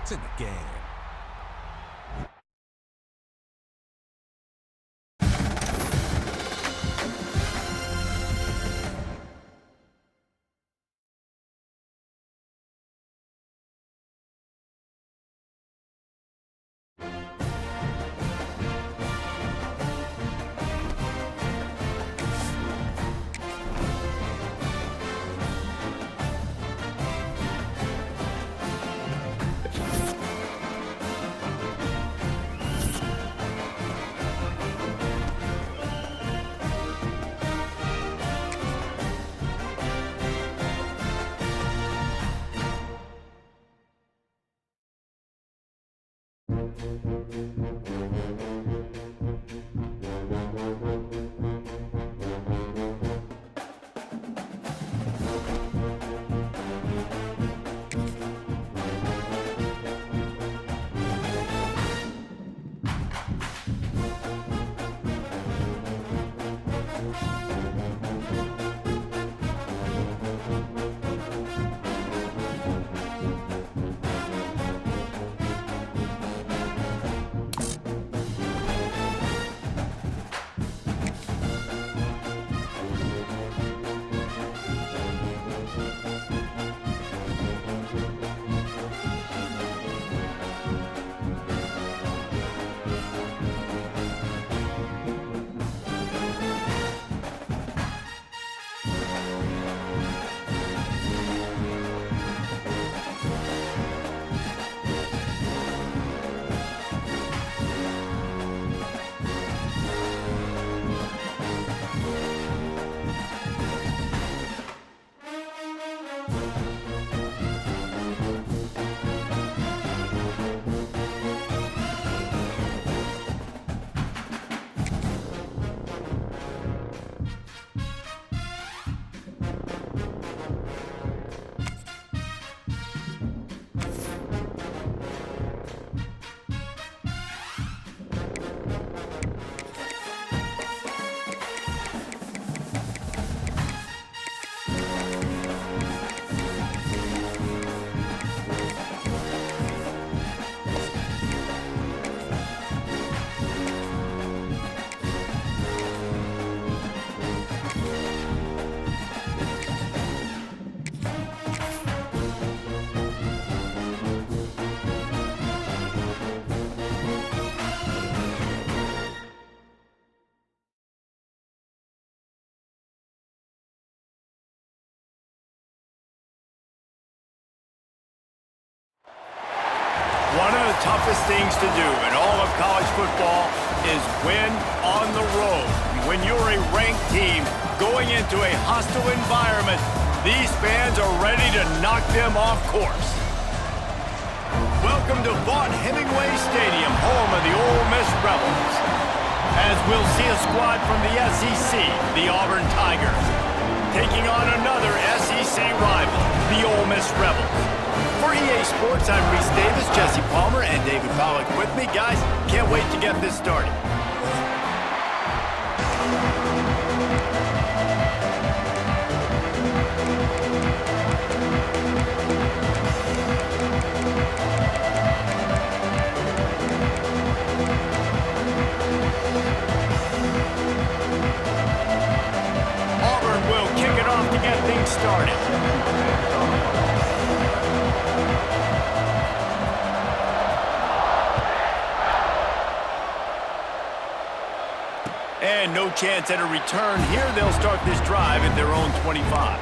points in the game. One of the toughest things to do in all of college football is win on the road. When you're a ranked team going into a hostile environment, these fans are ready to knock them off course. Welcome to Vaught-Hemingway Stadium, home of the Ole Miss Rebels. As we'll see a squad from the SEC, the Auburn Tigers, taking on another SEC rival, the Ole Miss Rebels. For EA Sports, I'm Reese Davis, Jesse Palmer, and David Pollack with me. Guys, can't wait to get this started. Auburn will kick it off to get things started. And no chance at a return here. They'll start this drive at their own 25.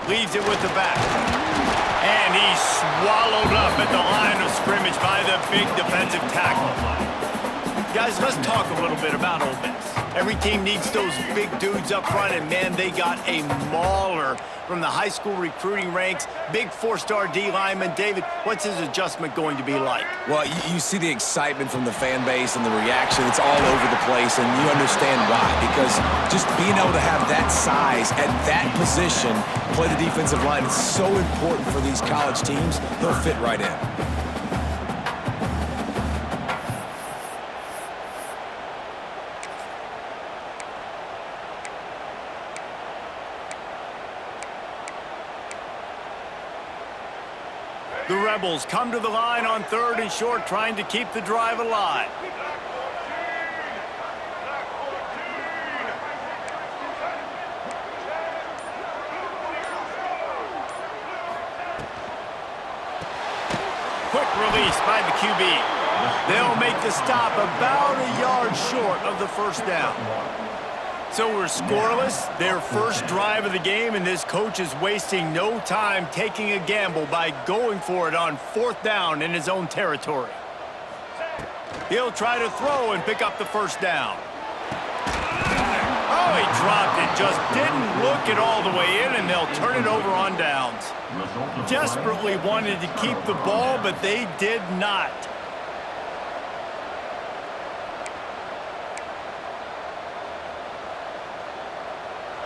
Leaves it with the back. And he's swallowed up at the line of scrimmage by the big defensive tackle. Guys, let's talk a little bit about Ole Miss. Every team needs those big dudes up front, and man, they got a mauler from the high school recruiting ranks. Big four-star D lineman. David, what's his adjustment going to be like? Well, you see the excitement from the fan base and the reaction. It's all over the place, and you understand why. Because just being able to have that size at that position, play the defensive line, is so important for these college teams. He'll fit right in. The Rebels come to the line on 3rd and short, trying to keep the drive alive. Quick release by the QB. They'll make the stop about a yard short of the first down. So we're scoreless, their first drive of the game, and this coach is wasting no time taking a gamble by going for it on 4th down in his own territory. He'll try to throw and pick up the first down. Oh, he dropped it, just didn't look it all the way in, and they'll turn it over on downs. Desperately wanted to keep the ball, but they did not.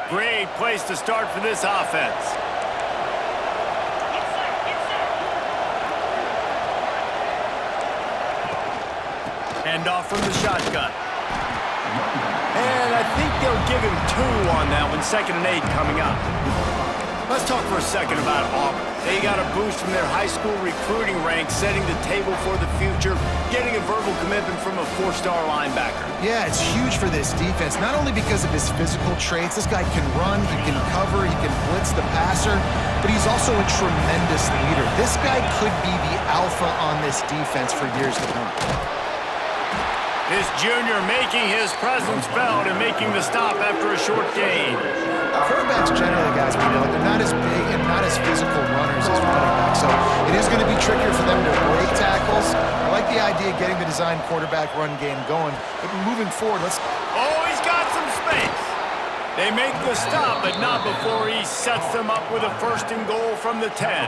Great place to start for this offense. Hand off from the shotgun. And I think they'll give him 2 on that one. 2nd and 8 coming up. Let's talk for a second about Auburn. They got a boost from their high school recruiting ranks, setting the table for the future, getting a verbal commitment from a 4-star linebacker. Yeah, it's huge for this defense, not only because of his physical traits. This guy can run, he can cover, he can blitz the passer, but he's also a tremendous leader. This guy could be the alpha on this defense for years to come. This junior making his presence felt and making the stop after a short gain. Quarterbacks generally, guys, we know, they're not as big and not as physical runners as running backs, so it is going to be trickier for them to break tackles. I like the idea of getting the design quarterback run game going, but moving forward, let's... Oh, he's got some space. They make the stop, but not before he sets them up with a 1st and goal from the 10.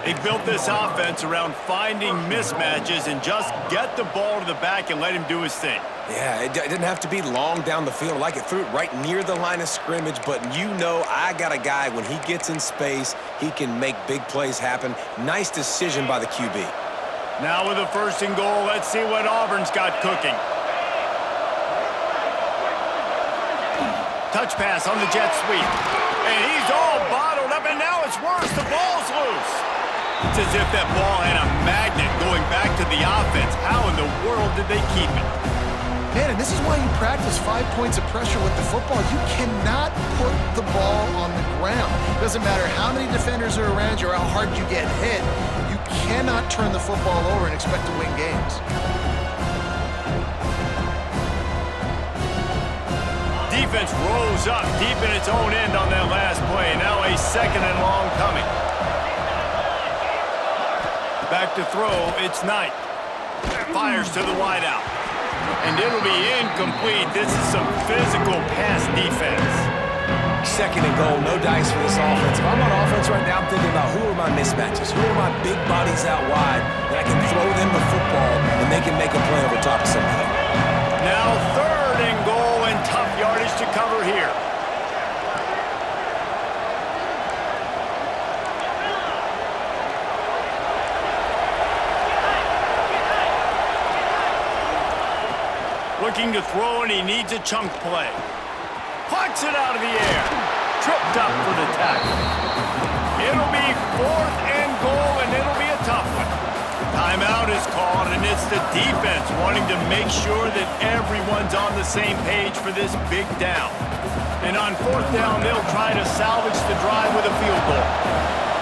They built this offense around finding mismatches and just get the ball to the back and let him do his thing. Yeah, it didn't have to be long down the field. Like it threw it right near the line of scrimmage, but you know I got a guy, when he gets in space, he can make big plays happen. Nice decision by the QB. Now with a 1st and goal, let's see what Auburn's got cooking. Touch pass on the jet sweep. And he's all bottled up, and now it's worse. The ball's loose. It's as if that ball had a magnet going back to the offense. How in the world did they keep it? Man, and this is why you practice 5 points of pressure with the football. You cannot put the ball on the ground. It doesn't matter how many defenders are around you or how hard you get hit. You cannot turn the football over and expect to win games. Defense rose up deep in its own end on that last play. Now a 2nd and long coming. Back to throw, it's Knight. Fires to the wideout. And it'll be incomplete. This is some physical pass defense. 2nd and goal, no dice for this offense. If I'm on offense right now, I'm thinking about who are my mismatches, who are my big bodies out wide, that I can throw them the football and they can make a play over top of somebody. Now 3rd and goal, and tough yardage to cover here. Looking to throw, and he needs a chunk play. Plucks it out of the air. Tripped up for the tackle. It'll be 4th and goal, and it'll be a tough one. Timeout is called, and it's the defense wanting to make sure that everyone's on the same page for this big down. And on 4th down, they'll try to salvage the drive with a field goal.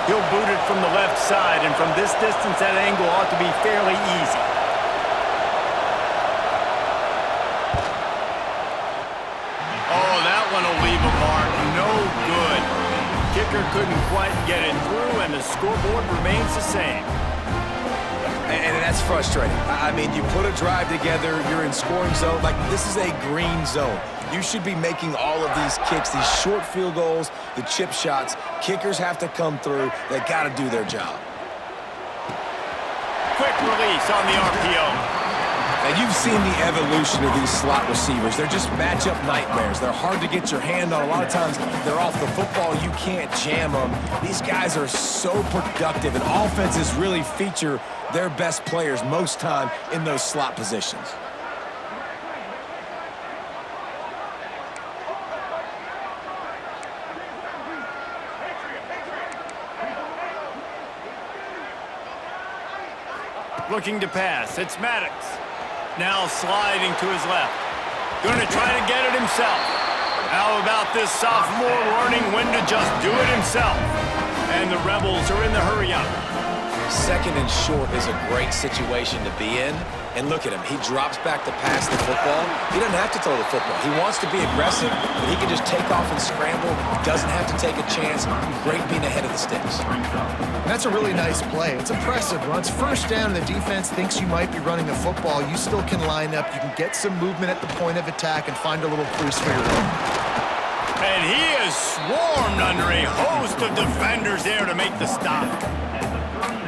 He'll boot it from the left side, and from this distance, that angle ought to be fairly easy. Oh, that one will leave a mark. No good. Kicker couldn't quite get it through, and the scoreboard remains the same. And That's frustrating. I mean, you put a drive together, you're in scoring zone. Like, this is a green zone. You should be making all of these kicks, these short field goals, the chip shots. Kickers have to come through. They got to do their job. Quick release on the RPO. Now, you've seen the evolution of these slot receivers. They're just matchup nightmares. They're hard to get your hand on. A lot of times, they're off the football. You can't jam them. These guys are so productive, and offenses really feature their best players most time in those slot positions. Looking to pass. It's Maddox. Now sliding to his left. Going to try to get it himself. How about this sophomore learning when to just do it himself? And the Rebels are in the hurry-up. Second and short is a great situation to be in. And look at him. He drops back to pass the football. He doesn't have to throw the football. He wants to be aggressive, but he can just take off and scramble. Doesn't have to take a chance. Great being ahead of the sticks. And that's a really nice play. It's impressive. When it's first down and the defense thinks you might be running the football, you still can line up. You can get some movement at the point of attack and find a little crease for your own. And he is swarmed under a host of defenders there to make the stop.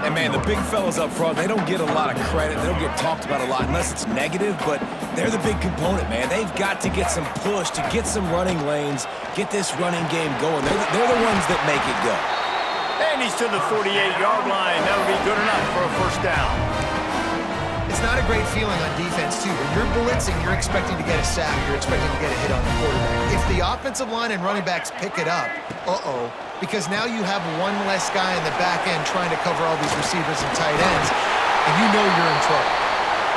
And, man, the big fellas up front, they don't get a lot of credit. They don't get talked about a lot unless it's negative, but they're the big component, man. They've got to get some push, to get some running lanes, get this running game going. They're the ones that make it go. And he's to the 48-yard line. That'll be good enough for a first down. It's not a great feeling on defense, too. When you're blitzing, you're expecting to get a sack. You're expecting to get a hit on the quarterback. If the offensive line and running backs pick it up, because now you have one less guy in the back end trying to cover all these receivers and tight ends, and you know you're in trouble.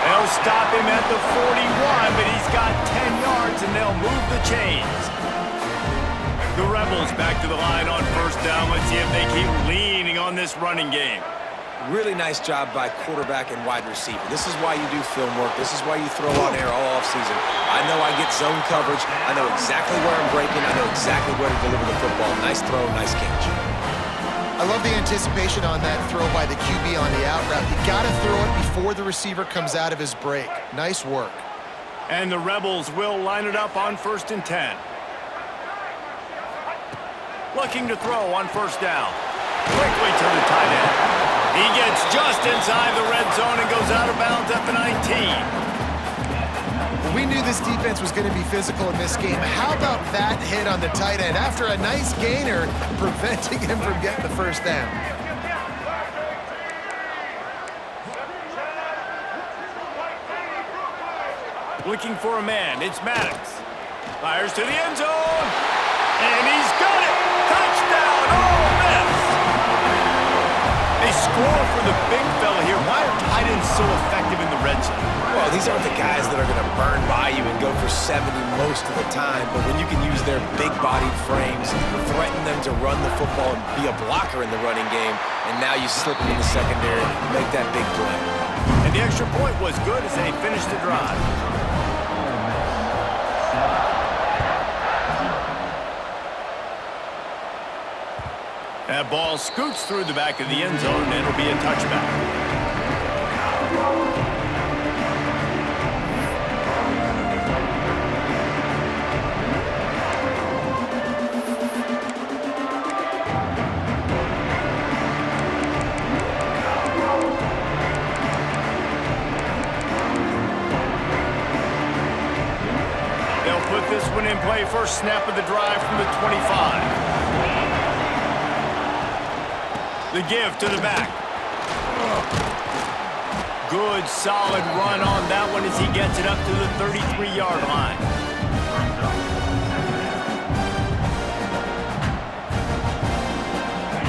They'll stop him at the 41, but he's got 10 yards, and they'll move the chains. The Rebels back to the line on first down. Let's see if they keep leaning on this running game. Really nice job by quarterback and wide receiver. This is why you do film work. This is why you throw on air all offseason. I know I get zone coverage. I know exactly where I'm breaking. I know exactly where to deliver the football. Nice throw, nice catch. I love the anticipation on that throw by the QB on the out route. You got to throw it before the receiver comes out of his break. Nice work. And the Rebels will line it up on 1st and 10. Looking to throw on first down. Quickly to the tight end. He gets just inside the red zone and goes out of bounds at the 19. We knew this defense was going to be physical in this game. How about that hit on the tight end after a nice gainer preventing him from getting the first down? Looking for a man. It's Maddox. Fires to the end zone. And he's got it. Touchdown, Ole Miss. They score for the big fella here. Why are tight ends so effective in the red zone? Well, these aren't the guys that are going to burn by you and go for 70 most of the time, but when you can use their big-bodied frames, threaten them to run the football and be a blocker in the running game, and now you slip them in the secondary, make that big play. And the extra point was good as they finished the drive. That ball scoots through the back of the end zone, and it'll be a touchback. They'll put this one in play. First snap of the drive from the 25. The give to the back. Good, solid run on that one as he gets it up to the 33-yard line.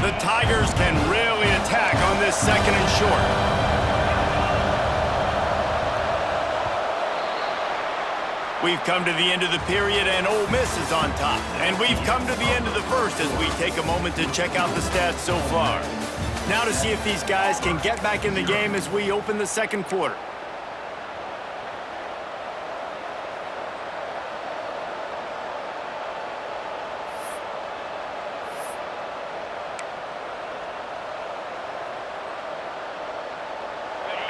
The Tigers can really attack on this second and short. We've come to the end of the period, and Ole Miss is on top. And we've come to the end of the first as we take a moment to check out the stats so far. Now to see if these guys can get back in the game as we open the second quarter.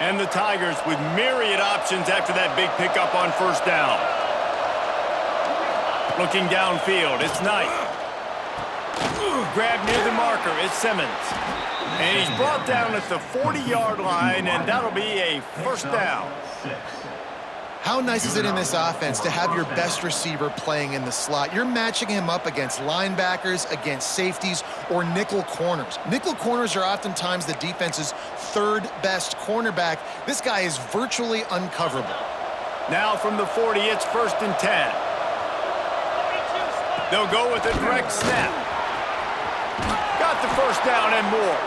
And the Tigers with myriad options after that big pickup on first down. Looking downfield, it's Knight. Grabbed near the marker, it's Simmons. And he's brought down at the 40-yard line, and that'll be a first down. How nice is it in this offense to have your best receiver playing in the slot? You're matching him up against linebackers, against safeties, or nickel corners. Nickel corners are oftentimes the defense's third best cornerback. This guy is virtually uncoverable. Now from the 40, it's 1st and 10. They'll go with a direct snap. Got the first down and more.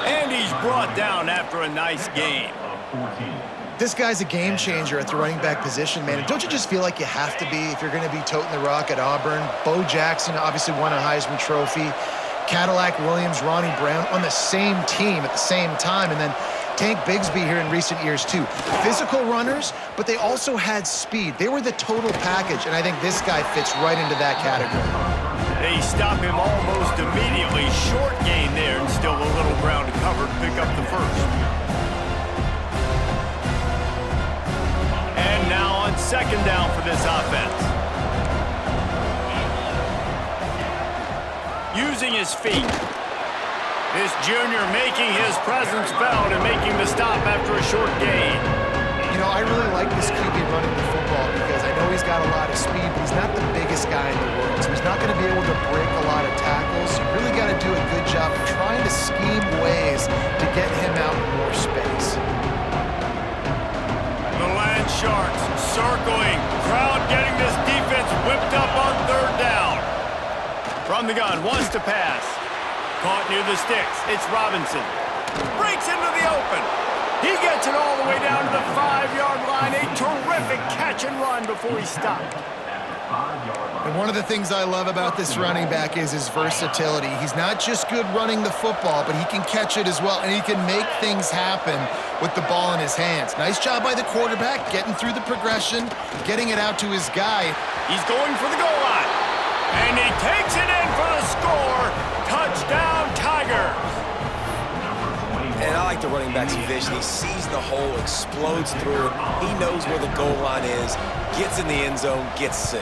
And he's brought down after a nice gain. This guy's a game changer at the running back position, man. And don't you just feel like you have to be if you're going to be toting the rock at Auburn? Bo Jackson obviously won a Heisman Trophy. Cadillac Williams, Ronnie Brown on the same team at the same time. And then Tank Bigsby here in recent years, too. Physical runners, but they also had speed. They were the total package, and I think this guy fits right into that category. They stop him almost immediately. Short gain there, and still a little ground to cover to pick up the first. And now on second down for this offense. Using his feet. This junior making his presence felt and making the stop after a short gain. You know, I really like this QB running the football because I know he's got a lot of speed, but he's not the biggest guy in the world. So he's not going to be able to break a lot of tackles. You really got to do a good job of trying to scheme ways to get him out in more space. The Land Sharks circling. Crowd getting this defense whipped up on third down. From the gun, wants to pass. Caught near the sticks. It's Robinson. Breaks into the open. He gets it all the way down to the 5-yard line. A terrific catch and run before he stopped. And one of the things I love about this running back is his versatility. He's not just good running the football, but he can catch it as well, and he can make things happen with the ball in his hands. Nice job by the quarterback, getting through the progression, getting it out to his guy. He's going for the goal line. And he takes it in for the score. Touchdown, Tigers. And I like the running back's vision. He sees the hole, explodes through it. He knows where the goal line is, gets in the end zone, gets 6.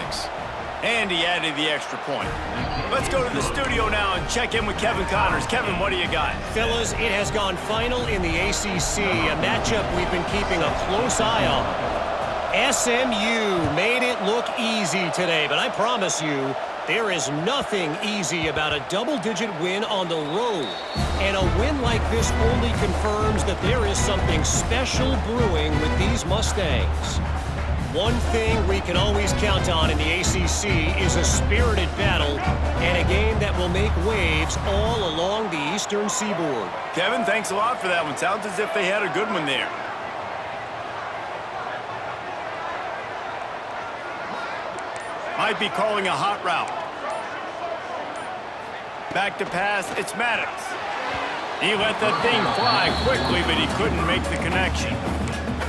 And he added the extra point. Let's go to the studio now and check in with Kevin Connors. Kevin, what do you got? Fellas, it has gone final in the ACC, a matchup we've been keeping a close eye on. SMU made it look easy today, but I promise you, there is nothing easy about a double-digit win on the road. And a win like this only confirms that there is something special brewing with these Mustangs. One thing we can always count on in the ACC is a spirited battle and a game that will make waves all along the Eastern Seaboard. Kevin, thanks a lot for that one. Sounds as if they had a good one there. Might be calling a hot route. Back to pass, it's Maddox. He let that thing fly quickly, but he couldn't make the connection.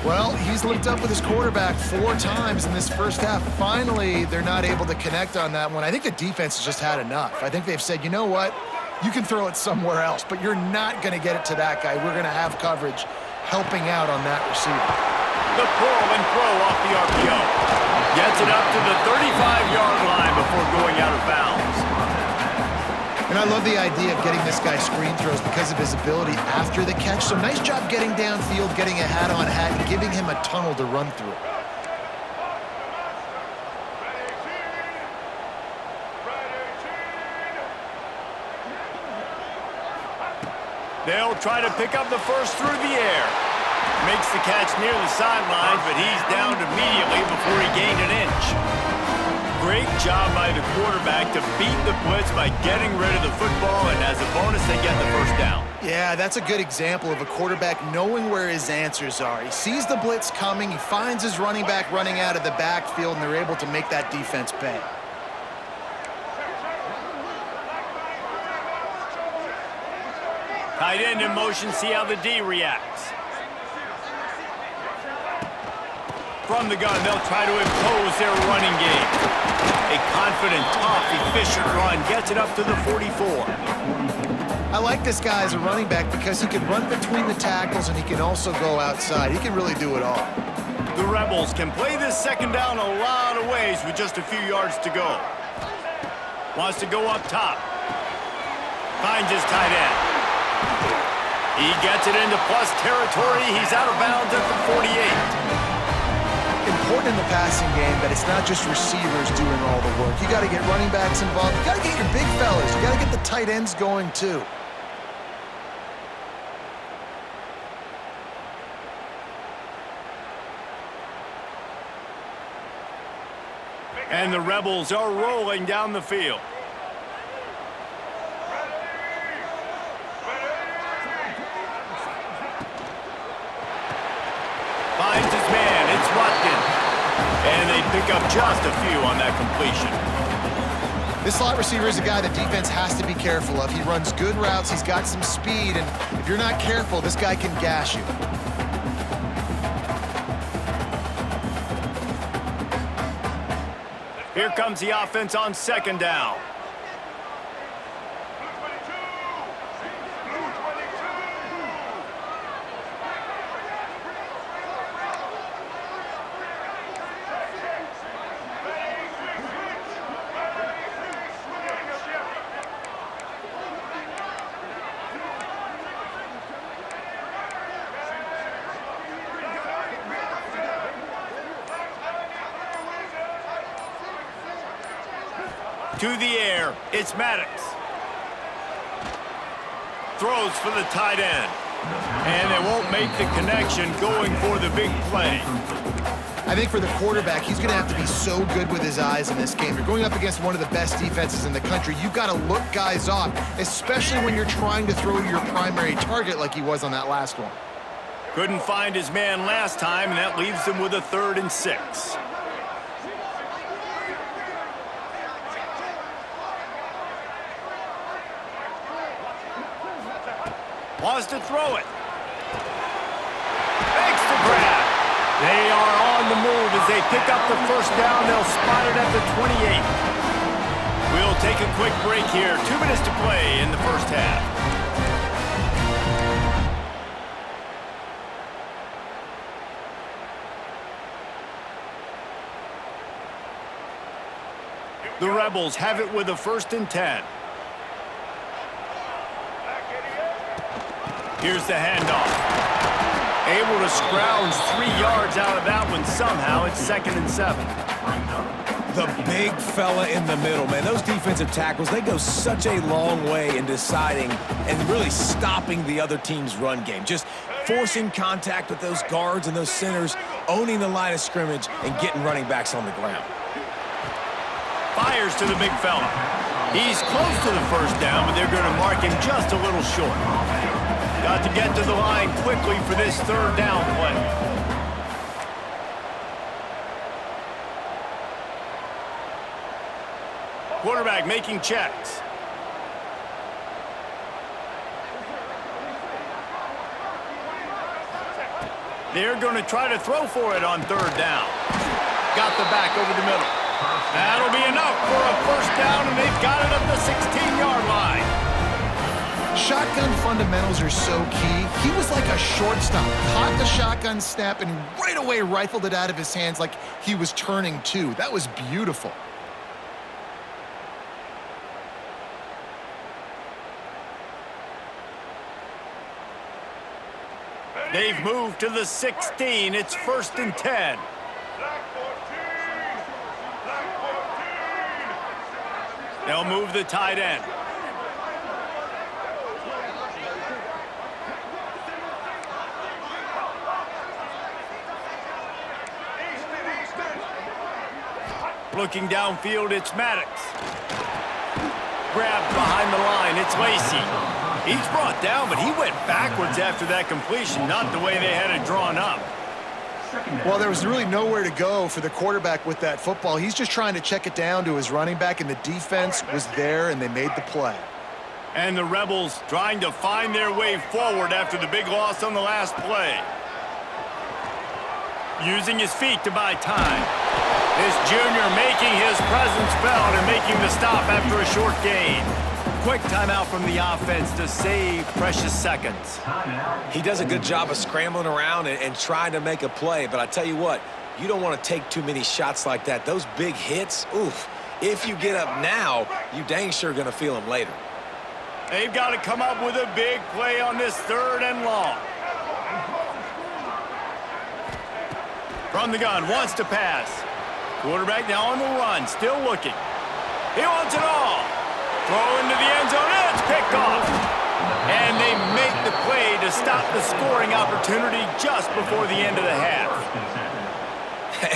Well, he's linked up with his quarterback 4 times in this first half. Finally, they're not able to connect on that one. I think the defense has just had enough. I think they've said, you know what? You can throw it somewhere else, but you're not going to get it to that guy. We're going to have coverage helping out on that receiver. The pull and throw off the RPO. Gets it up to the 35-yard line before going out of bounds. And I love the idea of getting this guy screen throws because of his ability after the catch. So nice job getting downfield, getting a hat-on-hat, and giving him a tunnel to run through. They'll try to pick up the first through the air. Makes the catch near the sidelines, but he's downed immediately before he gained an inch. Great job by the quarterback to beat the blitz by getting rid of the football, and as a bonus, they get the first down. Yeah, that's a good example of a quarterback knowing where his answers are. He sees the blitz coming, he finds his running back running out of the backfield, and they're able to make that defense pay. Tight end in motion, see how the D reacts. From the gun, they'll try to impose their running game. A confident, tough, efficient run gets it up to the 44. I like this guy as a running back because he can run between the tackles and he can also go outside. He can really do it all. The Rebels can play this second down a lot of ways with just a few yards to go. Wants to go up top. Finds his tight end. He gets it into plus territory. He's out of bounds at the 48. Important in the passing game that it's not just receivers doing all the work. You got to get running backs involved. You got to get your big fellas. You got to get the tight ends going too. And the Rebels are rolling down the field. Finds his man. It's Watkins. And they pick up just a few on that completion. This slot receiver is a guy the defense has to be careful of. He runs good routes. He's got some speed. And if you're not careful, this guy can gash you. Here comes the offense on second down. To the air, it's Maddox. Throws for the tight end. And they won't make the connection going for the big play. I think for the quarterback, he's going to have to be so good with his eyes in this game. You're going up against one of the best defenses in the country. You've got to look guys off, especially when you're trying to throw your primary target like he was on that last one. Couldn't find his man last time, and that leaves him with a 3rd and 6. Wants to throw it. Makes the grab. They are on the move as they pick up the first down. They'll spot it at the 28. We'll take a quick break here. 2 minutes to play in the first half. The Rebels have it with a 1st and 10. Here's the handoff. Able to scrounge 3 yards out of that one somehow. It's 2nd and 7. The big fella in the middle, man. Those defensive tackles, they go such a long way in deciding and really stopping the other team's run game. Just forcing contact with those guards and those centers, owning the line of scrimmage, and getting running backs on the ground. Fires to the big fella. He's close to the first down, but they're going to mark him just a little short. Got to get to the line quickly for this 3rd down play. Quarterback making checks. They're going to try to throw for it on 3rd down. Got the back over the middle. That'll be enough for a first down, and they've got it at the 16-yard line. Shotgun fundamentals are so key. He was like a shortstop. Caught the shotgun snap and right away rifled it out of his hands like he was turning two. That was beautiful. They've moved to the 16. It's 1st and 10. They'll move the tight end. Looking downfield, it's Maddox. Grabbed behind the line, it's Lacy. He's brought down, but he went backwards after that completion, not the way they had it drawn up. Well, there was really nowhere to go for the quarterback with that football. He's just trying to check it down to his running back, and the defense was there, and they made the play. And the Rebels trying to find their way forward after the big loss on the last play. Using his feet to buy time. This junior making his presence felt and making the stop after a short gain. quick timeout from the offense to save precious seconds. He does a good job of scrambling around and trying to make a play, but I tell you what, you don't want to take too many shots like that. Those big hits, oof. If you get up now, you dang sure going to feel them later. They've got to come up with a big play on this 3rd and long. From the gun, wants to pass. Quarterback now on the run, still looking. He wants it all. Throw into the end zone, and it's picked off. And they make the play to stop the scoring opportunity just before the end of the half.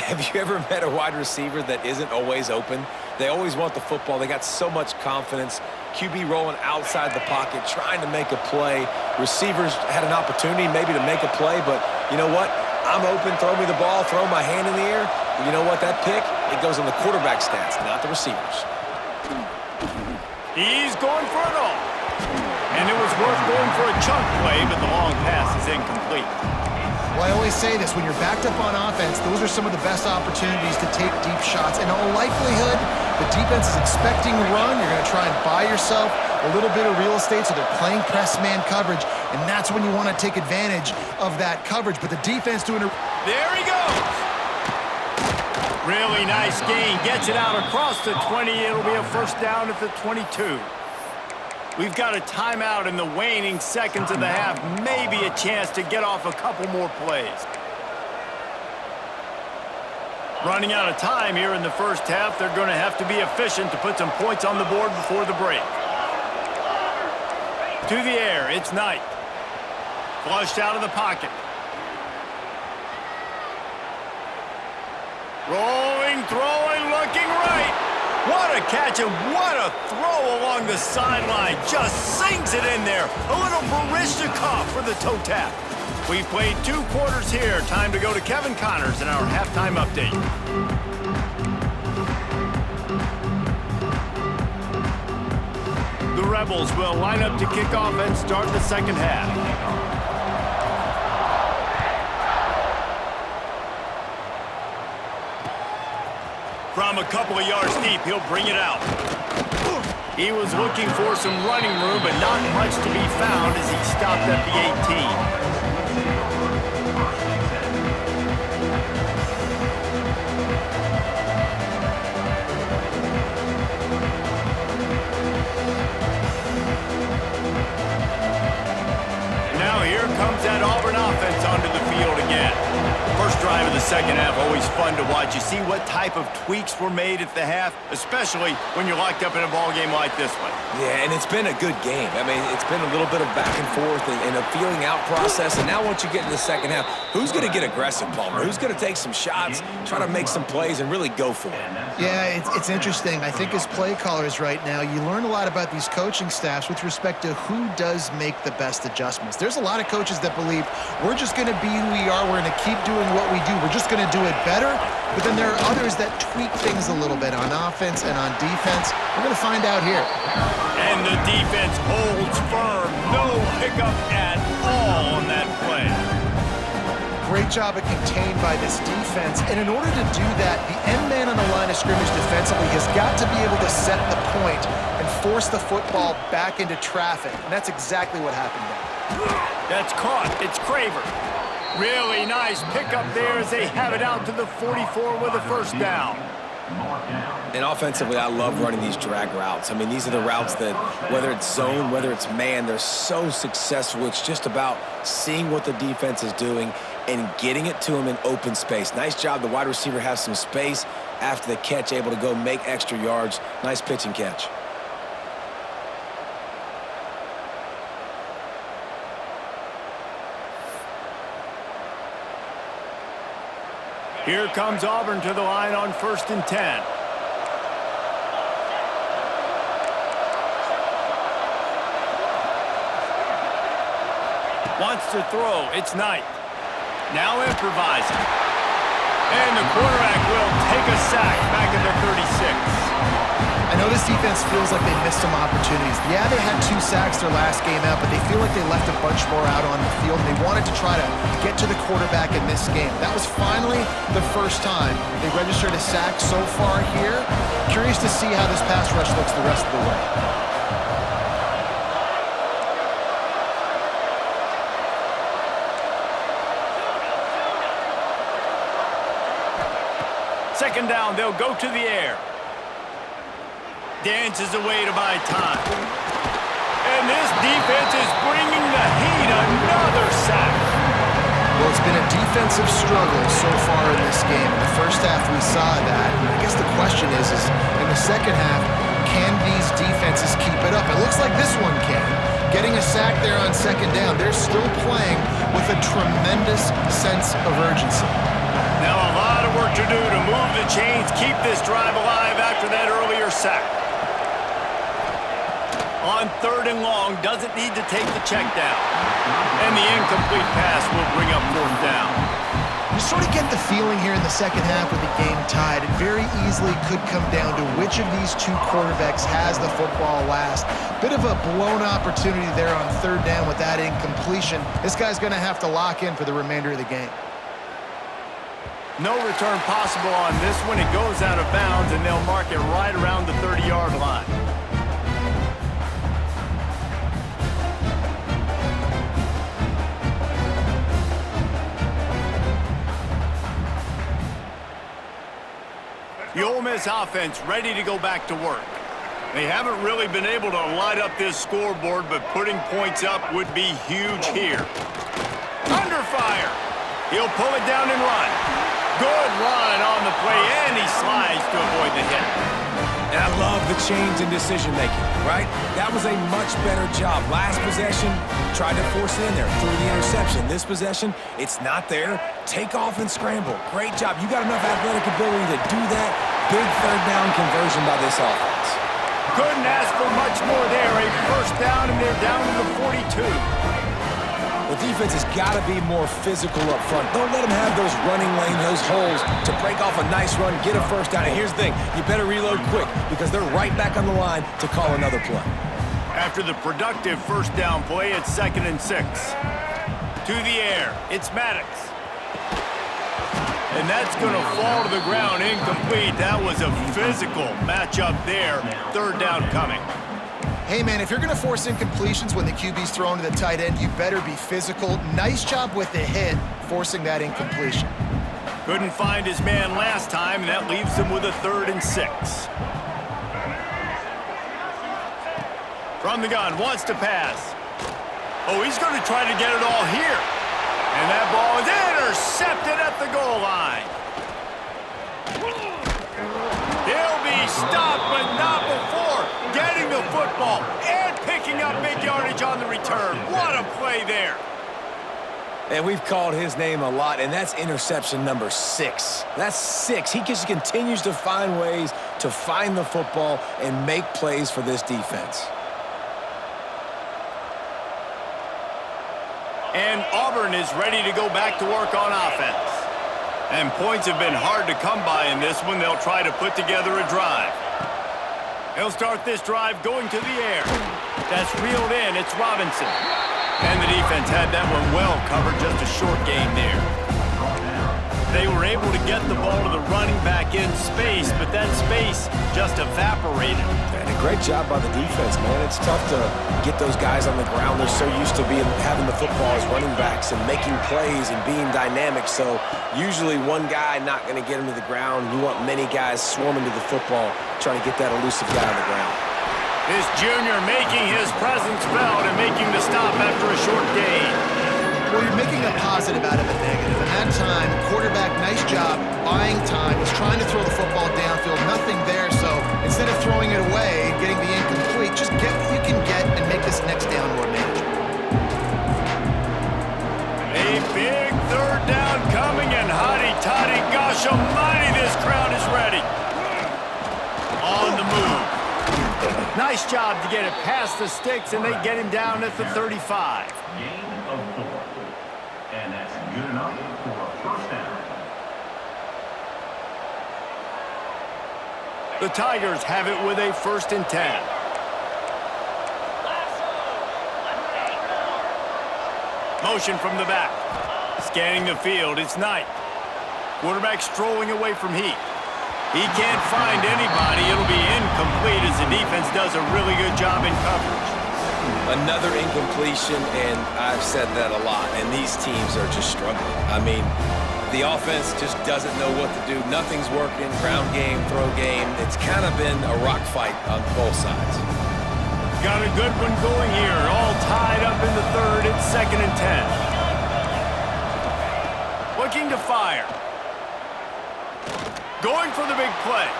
Have you ever met a wide receiver that isn't always open? They always want the football. They got so much confidence. QB rolling outside the pocket, trying to make a play. Receivers had an opportunity maybe to make a play, but you know what? I'm open, throw me the ball, throw my hand in the air. You know what? That pick, it goes on the quarterback stats, not the receivers. He's going for it all. And it was worth going for a chunk play, but the long pass is incomplete. Well, I always say this, when you're backed up on offense, those are some of the best opportunities to take deep shots. In all likelihood, the defense is expecting a run. You're going to try and buy yourself a little bit of real estate, so they're playing press man coverage, and that's when you want to take advantage of that coverage. But the defense doing a... There he goes. Really nice gain. Gets it out across the 20. It'll be a first down at the 22. We've got a timeout in the waning seconds of the half. Maybe a chance to get off a couple more plays. Running out of time here in the first half. They're going to have to be efficient to put some points on the board before the break. To the air, it's Knight. Flushed out of the pocket. Rolling, throwing, looking right. What a catch and what a throw along the sideline. Just sings it in there. A little Baryshnikov for the toe tap. We've played 2 quarters here. Time to go to Kevin Connors in our halftime update. The Rebels will line up to kick off and start the second half. From a couple of yards deep, he'll bring it out. He was looking for some running room, but not much to be found as he stopped at the 18. Now here comes that Auburn offense onto the field again. First drive of the second half, always fun to watch. You see what type of tweaks were made at the half, especially when you're locked up in a ball game like this one. Yeah, and it's been a good game. I mean, it's been a little bit of back and forth and a feeling out process. And now once you get in the second half, who's going to get aggressive, Palmer? Who's going to take some shots, try to make some plays, and really go for it? Yeah, it's interesting. I think as play callers right now, you learn a lot about these coaching staffs with respect to who does make the best adjustments. There's a lot of coaches that believe we're just going to be who we are. We're going to keep doing what we do. We're just going to do it better. But then there are others that tweak things a little bit on offense and on defense. We're going to find out here. And the defense holds firm. No pickup at all on that play. Great job at contained by this defense. And in order to do that, the end man on the line of scrimmage defensively has got to be able to set the point and force the football back into traffic. And that's exactly what happened there. That's caught. It's Craver. Really nice pickup there as they have it out to the 44 with a first down. And offensively, I love running these drag routes. I mean, these are the routes that, whether it's zone, whether it's man, they're so successful. It's just about seeing what the defense is doing and getting it to them in open space. Nice job. The wide receiver has some space after the catch, able to go make extra yards. Nice pitch and catch. Here comes Auburn to the line on 1st and 10. Wants to throw. It's Knight. Now improvising. And the quarterback will take a sack back at the 36. I know this defense feels like they missed some opportunities. Yeah, they had 2 sacks their last game out, but they feel like they left a bunch more out on the field, and they wanted to try to get to the quarterback in this game. That was finally the first time they registered a sack so far here. Curious to see how this pass rush looks the rest of the way. second down, they'll go to the air. Dances away to buy time. And this defense is bringing the heat. Another sack. Well, it's been a defensive struggle so far in this game. In the first half, we saw that. And I guess the question is in the second half, can these defenses keep it up? It looks like this one can. Getting a sack there on second down. They're still playing with a tremendous sense of urgency. Now a lot of work to do to move the chains, keep this drive alive after that earlier sack. On third and long, doesn't need to take the check down. And the incomplete pass will bring up fourth down. You sort of get the feeling here in the second half with the game tied. It very easily could come down to which of these two quarterbacks has the football last. Bit of a blown opportunity there on third down with that incompletion. This guy's going to have to lock in for the remainder of the game. No return possible on this one. It goes out of bounds, and they'll mark it right around the 30-yard line. The Ole Miss offense ready to go back to work. They haven't really been able to light up this scoreboard, but putting points up would be huge here. Under fire. He'll pull it down and run. Good run on the play, and he slides to avoid the hit. And I love the change in decision-making, right? That was a much better job. Last possession, tried to force it in there, threw the interception. This possession, it's not there. Take off and scramble. Great job. You got enough athletic ability to do that. Big third down conversion by this offense. Couldn't ask for much more there. A first down, and they're down to the 42. The defense has got to be more physical up front. Don't let them have those running lanes, those holes to break off a nice run, get a first down. And here's the thing, you better reload quick because they're right back on the line to call another play. After the productive first down play, it's 2nd and 6. To the air, it's Maddox. And that's going to fall to the ground incomplete. That was a physical matchup there. Third down coming. Hey, man, if you're going to force incompletions when the QB's thrown to the tight end, you better be physical. Nice job with the hit, forcing that incompletion. Couldn't find his man last time, and that leaves him with a 3rd and 6. From the gun, wants to pass. Oh, he's going to try to get it all here. And that ball is intercepted at the goal line. He'll be stopped, but not before getting the football and picking up big yardage on the return. What a play there. And we've called his name a lot, and that's interception number 6. That's 6. He just continues to find ways to find the football and make plays for this defense. And Auburn is ready to go back to work on offense. And points have been hard to come by in this one. They'll try to put together a drive. He'll start this drive going to the air. That's reeled in. It's Robinson. And the defense had that one well covered. Just a short game there. They were able to get the ball to the running back in space, but that space just evaporated. And a great job by the defense, man. It's tough to get those guys on the ground. They're so used to having the football as running backs and making plays and being dynamic. So usually one guy not going to get him to the ground. You want many guys swarming to the football, trying to get that elusive guy on the ground. This junior making his presence felt and making the stop after a short gain. Well, you're making a positive out of a negative. And that time, quarterback, nice job, buying time. He's trying to throw the football downfield. Nothing there, so instead of throwing it away and getting the incomplete, just get what you can get and make this next down more manageable. A big third down coming, and hotty-toddy, gosh almighty, this crowd is ready. On the move. Nice job to get it past the sticks, and they get him down at the 35. Gain of 4. And that's good enough for a first down. The Tigers have it with a 1st and 10. Motion from the back. Scanning the field, it's Knight. Quarterback strolling away from Heat. He can't find anybody. It'll be incomplete as the defense does a really good job in coverage. Another incompletion, and I've said that a lot, and these teams are just struggling. I mean, The offense just doesn't know what to do. Nothing's working. Ground game, throw game. It's kind of been a rock fight on both sides. Got a good one going here. All tied up in the third. It's 2nd and 10. Looking to fire. Going for the big play.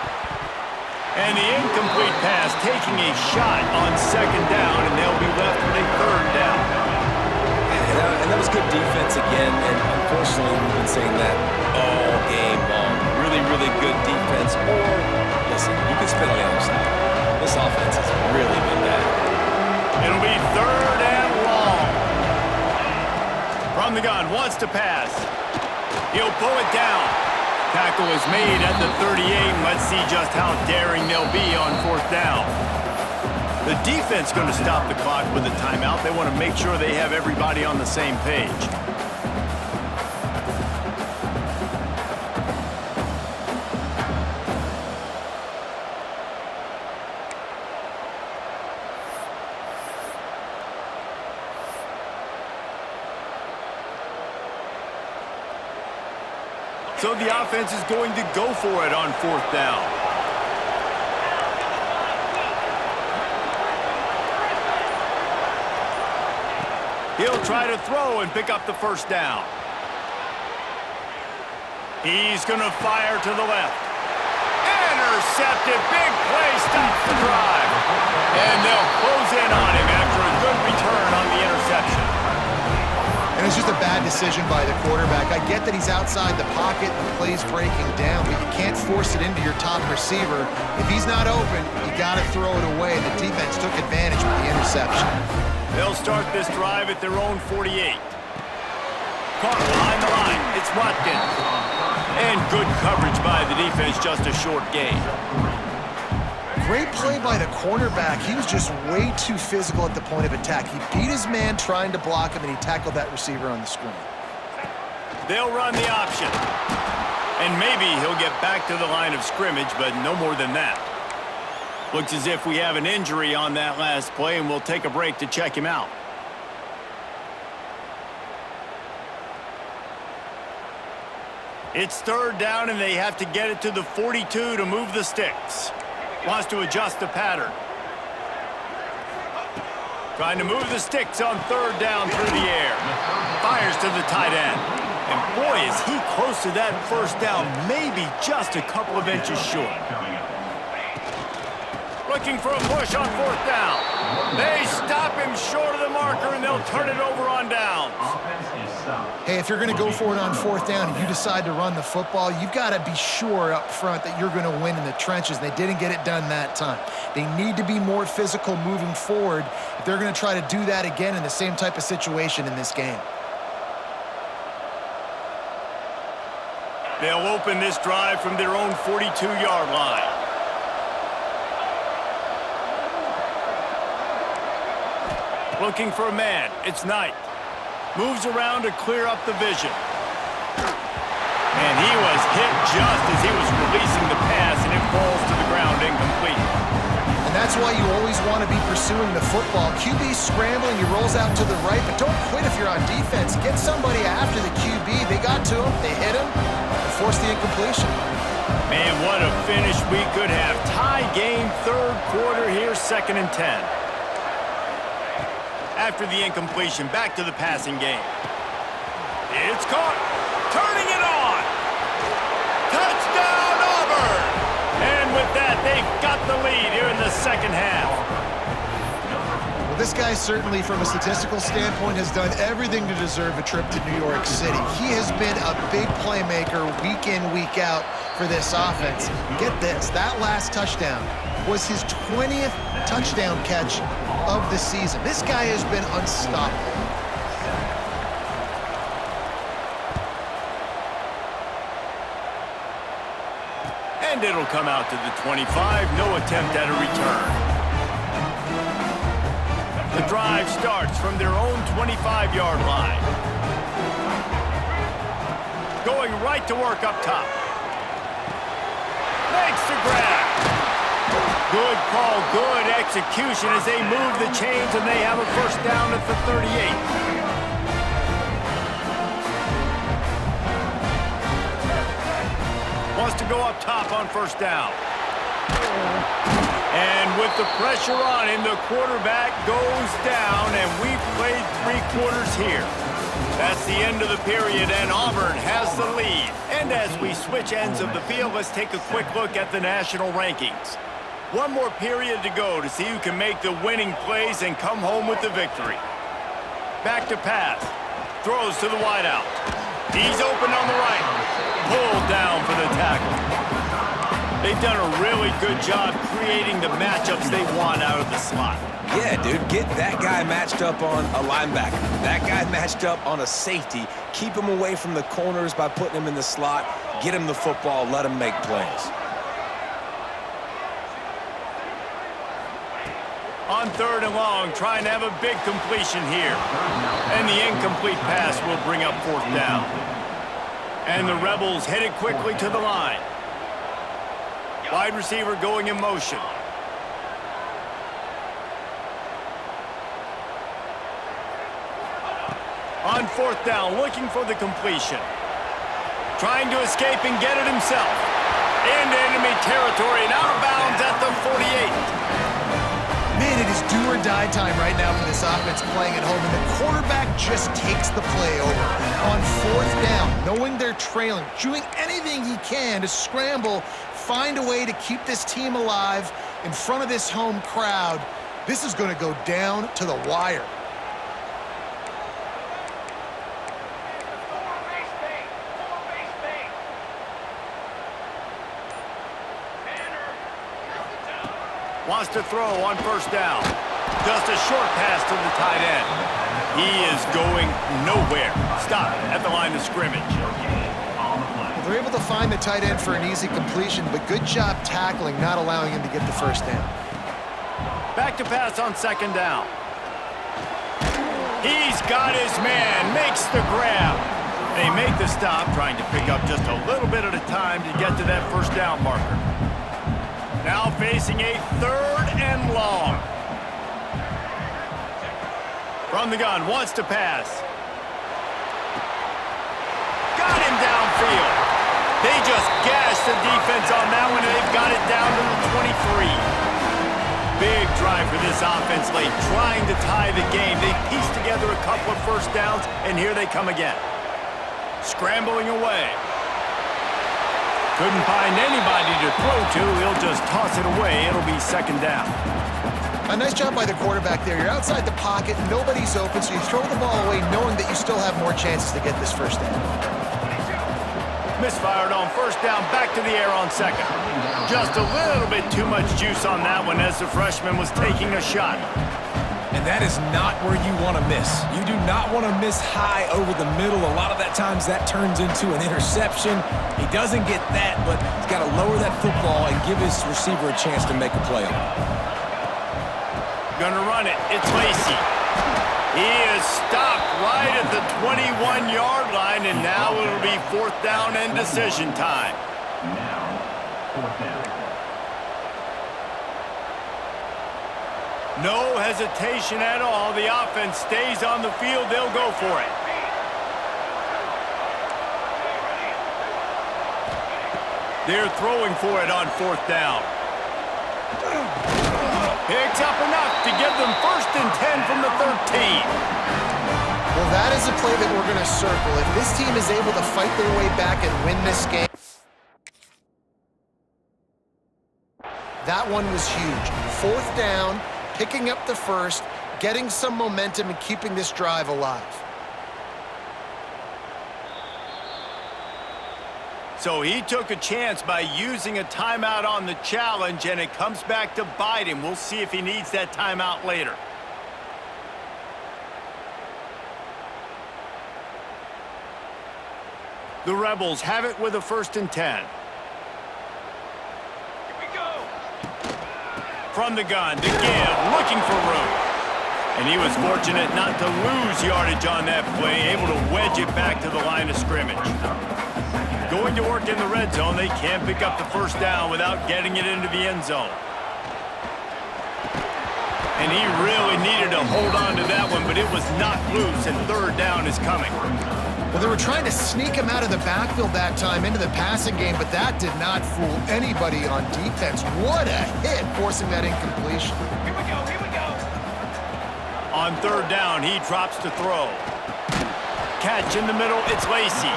And the incomplete pass taking a shot on 2nd down, and they'll be left with a 3rd down. And that was good defense again, and unfortunately we've been saying that all game long. Really, really good defense. Or, listen, you can spin on the other side. This offense has really been bad. It'll be 3rd and long. From the gun, wants to pass. He'll pull it down. Tackle is made at the 38, and let's see just how daring they'll be on 4th down. The defense going to stop the clock with a timeout. They want to make sure they have everybody on the same page. So the offense is going to go for it on 4th down. He'll try to throw and pick up the 1st down. He's going to fire to the left. Intercepted. Big play stops the drive. And they'll close in on him after a good return on the interception. And it's just a bad decision by the quarterback. I get that he's outside the pocket and the play's breaking down, but you can't force it into your top receiver. If he's not open, you got to throw it away. The defense took advantage with the interception. They'll start this drive at their own 48. Caught behind the line. It's Watkins. And good coverage by the defense, just a short gain. Great play by the cornerback. He was just way too physical at the point of attack. He beat his man trying to block him, and he tackled that receiver on the screen. They'll run the option. And maybe he'll get back to the line of scrimmage, but no more than that. Looks as if we have an injury on that last play, and we'll take a break to check him out. It's 3rd down, and they have to get it to the 42 to move the sticks. Wants to adjust the pattern. Trying to move the sticks on 3rd down through the air. Fires to the tight end. And boy, is he close to that 1st down, maybe just a couple of inches short. Looking for a push on 4th down. They stop him short of the marker, and they'll turn it over on downs. Hey, if you're going to go for it on 4th down and you decide to run the football, you've got to be sure up front that you're going to win in the trenches. They didn't get it done that time. They need to be more physical moving forward if they're going to try to do that again in the same type of situation in this game. They'll open this drive from their own 42-yard line. Looking for a man. It's Knight. Moves around to clear up the vision. And he was hit just as he was releasing the pass, and it falls to the ground incomplete. And that's why you always want to be pursuing the football. QB's scrambling, he rolls out to the right, but don't quit if you're on defense. Get somebody after the QB. They got to him, they hit him, and forced the incompletion. Man, what a finish we could have. Tie game, 3rd quarter here, 2nd and 10. After the incompletion, back to the passing game. It's caught. Turning it on. Touchdown, Auburn! And with that, they've got the lead here in the 2nd half. Well, this guy certainly, from a statistical standpoint, has done everything to deserve a trip to New York City. He has been a big playmaker week in, week out for this offense. Get this, that last touchdown was his 20th touchdown catch of the season. This guy has been unstoppable. And it'll come out to the 25. No attempt at a return. The drive starts from their own 25-yard line. Going right to work up top. Makes the grab. Good call, good execution as they move the chains, and they have a 1st down at the 38. to go up top on first down. And with the pressure on him, the quarterback goes down, and we've played 3 quarters here. That's the end of the period, and Auburn has the lead. And as we switch ends of the field, let's take a quick look at the national rankings. One more period to go to see who can make the winning plays and come home with the victory. Back to pass. Throws to the wideout. He's open on the right. Pulled down for the tackle. They've done a really good job creating the matchups they want out of the slot. Yeah, dude, get that guy matched up on a linebacker. That guy matched up on a safety. Keep him away from the corners by putting him in the slot. Get him the football. Let him make plays. On 3rd and long, trying to have a big completion here. And the incomplete pass will bring up 4th down. And the Rebels headed quickly to the line. Wide receiver going in motion. On 4th down, looking for the completion. Trying to escape and get it himself. Into enemy territory and out of bounds at the 48. Man, it is do or die time right now for this offense playing at home, and the quarterback just takes the play over. On 4th down, knowing they're trailing, doing anything he can to scramble, find a way to keep this team alive in front of this home crowd. This is going to go down to the wire. Wants to throw on 1st down. Just a short pass to the tight end. He is going nowhere. Stop at the line of scrimmage. Well, they're able to find the tight end for an easy completion, but good job tackling, not allowing him to get the 1st down. Back to pass on 2nd down. He's got his man, makes the grab. They make the stop, trying to pick up just a little bit at a time to get to that 1st down marker. Now facing a 3rd and long. From the gun, wants to pass. Got him downfield. They just gashed the defense on that one, and they've got it down to the 23. Big drive for this offense late, trying to tie the game. They pieced together a couple of 1st downs, and here they come again. Scrambling away. Couldn't find anybody to throw to. He'll just toss it away. It'll be 2nd down. A nice job by the quarterback there. You're outside the pocket, nobody's open, so you throw the ball away knowing that you still have more chances to get this 1st down. Misfired on 1st down, back to the air on 2nd. Just a little bit too much juice on that one as the freshman was taking a shot. And that is not where you want to miss. You do not want to miss high over the middle. A lot of that times that turns into an interception. He doesn't get that, but he's got to lower that football and give his receiver a chance to make a play on it. Gonna run it. It's Lacey. He is stopped right at the 21-yard line, and now it'll be 4th down and decision time. Now, 4th down. No hesitation at all. The offense stays on the field. They'll go for it. They're throwing for it on 4th down. Picks up enough to give them 1st and 10 from the 13. Well, that is a play that we're going to circle. If this team is able to fight their way back and win this game, that one was huge. 4th down, picking up the 1st, getting some momentum and keeping this drive alive. So he took a chance by using a timeout on the challenge, and it comes back to bite him. We'll see if he needs that timeout later. The Rebels have it with a 1st and 10. From the gun, to give, looking for room. And he was fortunate not to lose yardage on that play, able to wedge it back to the line of scrimmage. Going to work in the red zone, they can't pick up the 1st down without getting it into the end zone. And he really needed to hold on to that one, but it was knocked loose, and 3rd down is coming. Well, they were trying to sneak him out of the backfield that time into the passing game, but that did not fool anybody on defense. What a hit, forcing that incompletion. Here we go, here we go. On third down, he drops to throw. Catch in the middle, it's Lacy.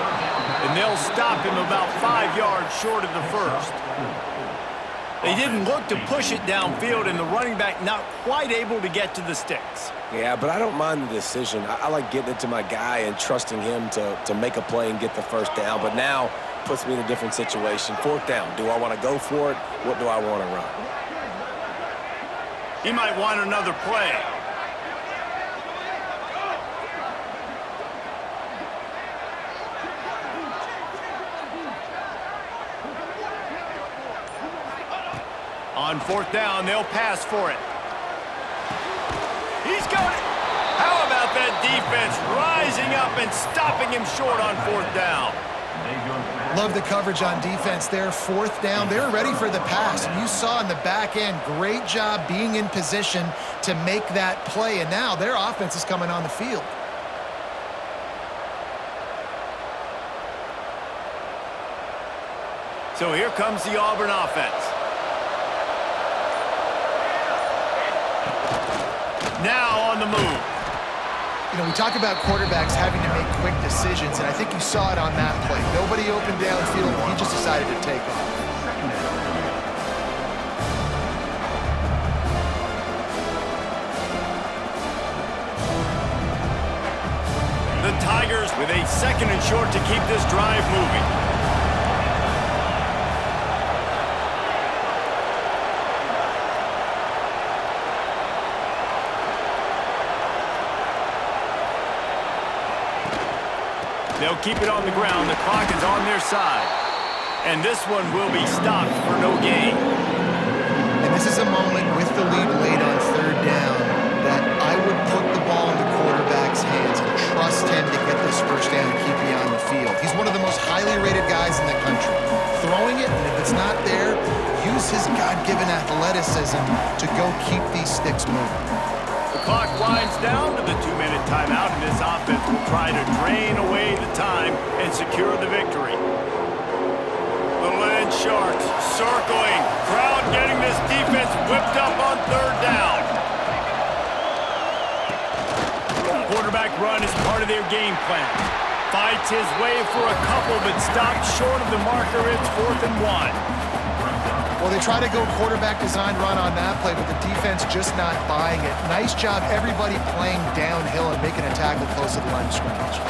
And they'll stop him about 5 yards short of the first. They didn't look to push it downfield, and the running back not quite able to get to the sticks. Yeah, but I don't mind the decision. I like getting it to my guy and trusting him to make a play and get the first down. But now puts me in a different situation. Fourth down. Do I want to go for it? What do I want to run? He might want another play. On fourth down, they'll pass for it. He's got it. How about that defense rising up and stopping him short on fourth down? Love the coverage on defense there. Fourth down, they were ready for the pass. And you saw in the back end, great job being in position to make that play. And now their offense is coming on the field. So here comes the Auburn offense. Now on the move. You know, we talk about quarterbacks having to make quick decisions, and I think you saw it on that play. Nobody opened downfield, and he just decided to take off. The Tigers with a second and short to keep this drive moving. They'll keep it on the ground. The clock is on their side. And this one will be stopped for no gain. And this is a moment with the lead late on third down that I would put the ball in the quarterback's hands and trust him to get this first down and keep you on the field. He's one of the most highly rated guys in the country. Throwing it, and if it's not there, use his God-given athleticism to go keep these sticks moving. The clock winds down to the 2-minute timeout, and this offense will try to drain away the time and secure the victory. The Land Sharks circling. Crowd getting this defense whipped up on third down. Quarterback run is part of their game plan. Fights his way for a couple, but stopped short of the marker. It's 4th and 1. Well, they try to go quarterback design run on that play, but the defense just not buying it. Nice job, everybody playing downhill and making a tackle close to the line of scrimmage.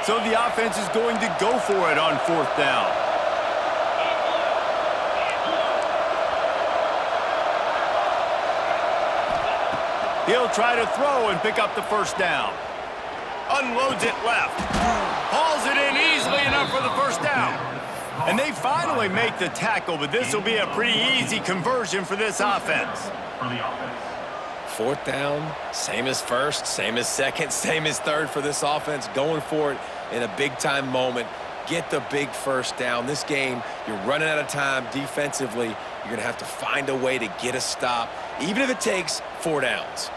So the offense is going to go for it on fourth down. He'll try to throw and pick up the first down. Unloads it left. Hauls it in easily enough for the first down. And they finally make the tackle, but this will be a pretty easy conversion for this offense. Fourth down, same as first, same as second, same as third for this offense. Going for it in a big-time moment. Get the big first down. This game, you're running out of time defensively. You're going to have to find a way to get a stop, even if it takes 4 downs.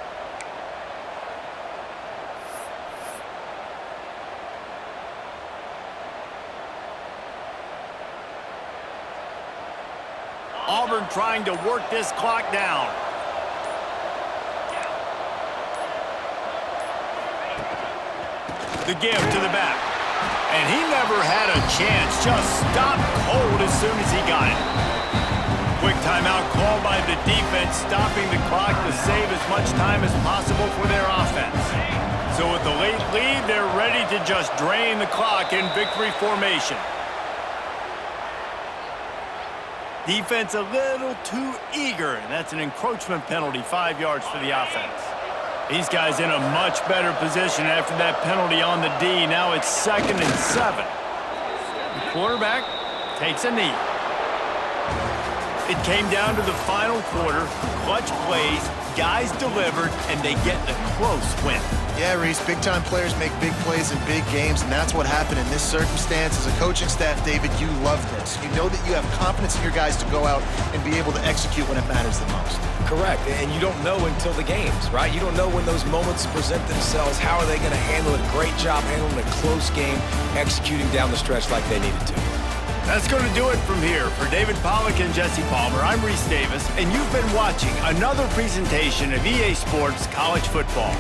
Auburn trying to work this clock down. The give to the back. And he never had a chance. Just stopped cold as soon as he got it. Quick timeout called by the defense, stopping the clock to save as much time as possible for their offense. So with the late lead, they're ready to just drain the clock in victory formation. Defense a little too eager, and that's an encroachment penalty, 5 yards for the offense. These guys in a much better position after that penalty on the D. Now it's 2nd and 7. The quarterback takes a knee. It came down to the final quarter, clutch plays, guys delivered, and they get a close win. Yeah, Reese, big-time players make big plays in big games, and that's what happened in this circumstance. As a coaching staff, David, you love this. You know that you have confidence in your guys to go out and be able to execute when it matters the most. Correct, and you don't know until the games, right? You don't know when those moments present themselves. How are they going to handle it? Great job handling a close game, executing down the stretch like they needed to. That's going to do it from here. For David Pollack and Jesse Palmer, I'm Reese Davis, and you've been watching another presentation of EA Sports College Football.